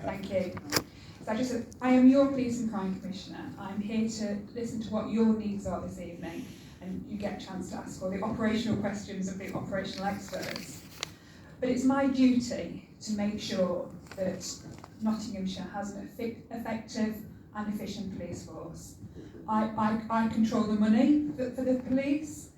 Thank you. So I am your Police and Crime Commissioner. I'm here to listen to what your needs are this evening, and you get a chance to ask all the operational questions of the operational experts. But it's my duty to make sure that Nottinghamshire has an effective and efficient police force. I control the money for the police,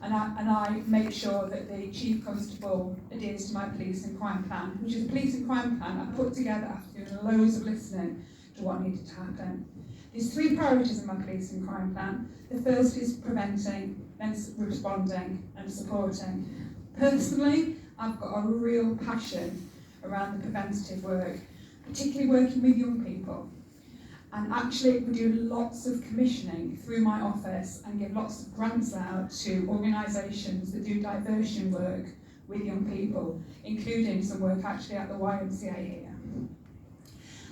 and I make sure that the Chief Constable adheres to my police and crime plan, which is a police and crime plan I put together after doing loads of listening to what needed to happen. There's 3 priorities in my police and crime plan. The first is preventing, then responding and supporting. Personally, I've got a real passion around the preventative work, particularly working with young people. And actually, we do lots of commissioning through my office and give lots of grants out to organisations that do diversion work with young people, including some work actually at the YMCA here.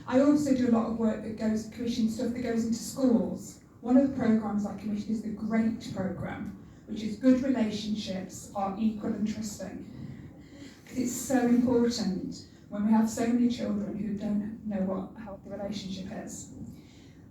I also do a lot of work that commission stuff that goes into schools. One of the programmes I commission is the GREAT programme, which is Good Relationships Are Equal and Trusting. Because it's so important when we have so many children who don't know what a healthy relationship is.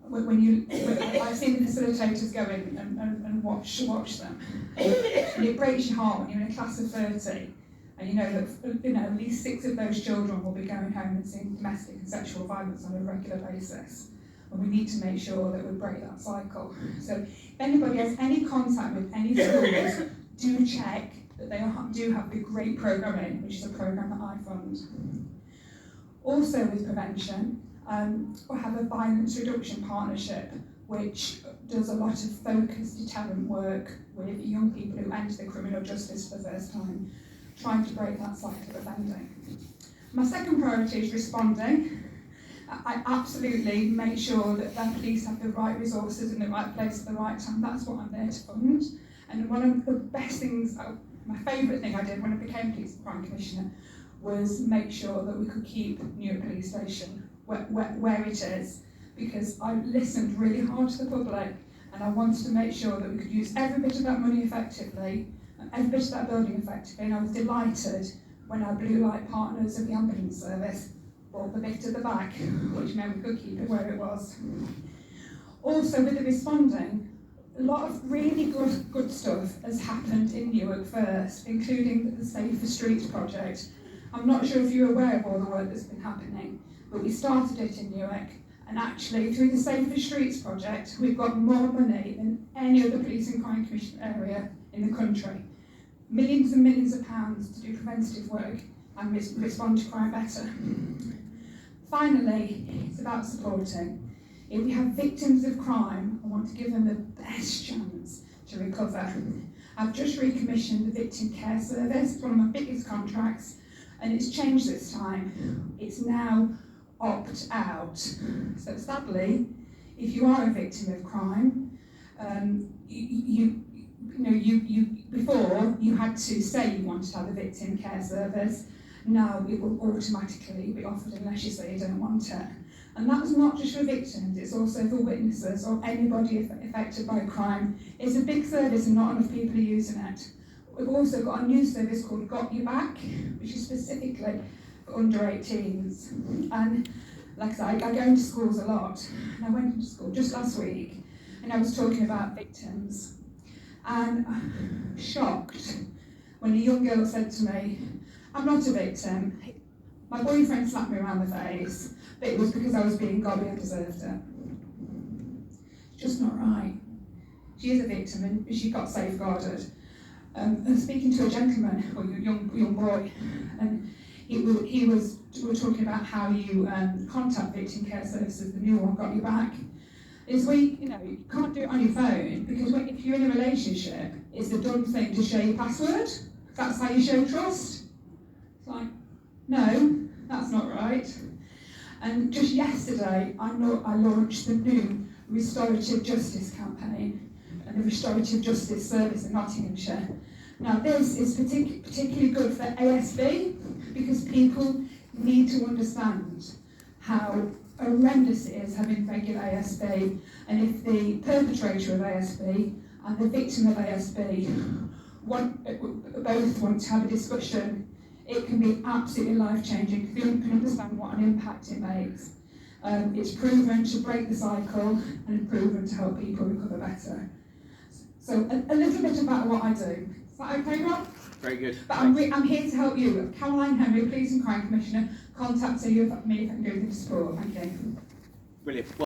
When I've seen the facilitators go in and watch them, and it breaks your heart when you're in a class of 30 and you know that at least 6 of those children will be going home and seeing domestic and sexual violence on a regular basis. And we need to make sure that we break that cycle. So if anybody has any contact with any schools, do check that they do have the GREAT programme in, which is a programme that I fund. Also with prevention, we have a violence reduction partnership which does a lot of focused deterrent work with young people who enter the criminal justice for the first time, trying to break that cycle of offending. My second priority is responding. I absolutely make sure that the police have the right resources in the right place at the right time. That's what I'm there to fund. And one of the best things, my favourite thing I did when I became Police and Crime Commissioner was make sure that we could keep Newark Police Station where it is, because I listened really hard to the public and I wanted to make sure that we could use every bit of that money effectively and every bit of that building effectively, and I was delighted when our blue light partners of the ambulance service bought the bit at the back, which meant we could keep it where it was. Also with the responding, a lot of really good stuff has happened in Newark first, including the Safer Streets project. I'm not sure if you're aware of all the work that's been happening, but we started it in Newark, and actually through the Safer Streets project we've got more money than any other Police and Crime Commission area in the country. Millions and millions of pounds to do preventative work and respond to crime better. Finally, it's about supporting. If we have victims of crime, I want to give them the best chance to recover. I've just recommissioned the Victim Care Service, one of my biggest contracts, and it's changed this time. It's now opt-out. So sadly, if you are a victim of crime, before you had to say you wanted to have a victim care service. Now it will automatically be offered unless you say you don't want it. And that's not just for victims, it's also for witnesses or anybody affected by crime. It's a big service and not enough people are using it. We've also got a new service called Got You Back, which is specifically for under 18s. And like I said, I go into schools a lot. And I went into school just last week and I was talking about victims. And I'm shocked when a young girl said to me, "I'm not a victim. My boyfriend slapped me around the face, but it was because I was being gobby, I deserved it." It's just not right. She is a victim and she got safeguarded. And speaking to a gentleman, or a young boy, and we were talking about how you contact victim care services, the new one, Got You Back. Is you can't do it on your phone, because if you're in a relationship, it's the done thing to share your password. That's how you show trust. It's like, no, that's not right. And just yesterday, I launched the new Restorative Justice campaign and the Restorative Justice Service in Nottinghamshire. Now this is particularly good for ASB, because people need to understand how horrendous it is having regular ASB, and if the perpetrator of ASB and the victim of ASB both want to have a discussion it can be absolutely life-changing if you can understand what an impact it makes. It's proven to break the cycle and proven to help people recover better. So a little bit about what I do. Is that okay, Rob? Very good. But I'm here to help you. Caroline Henry, Police and Crime Commissioner, contact me if I can do anything to support. Thank you. Brilliant.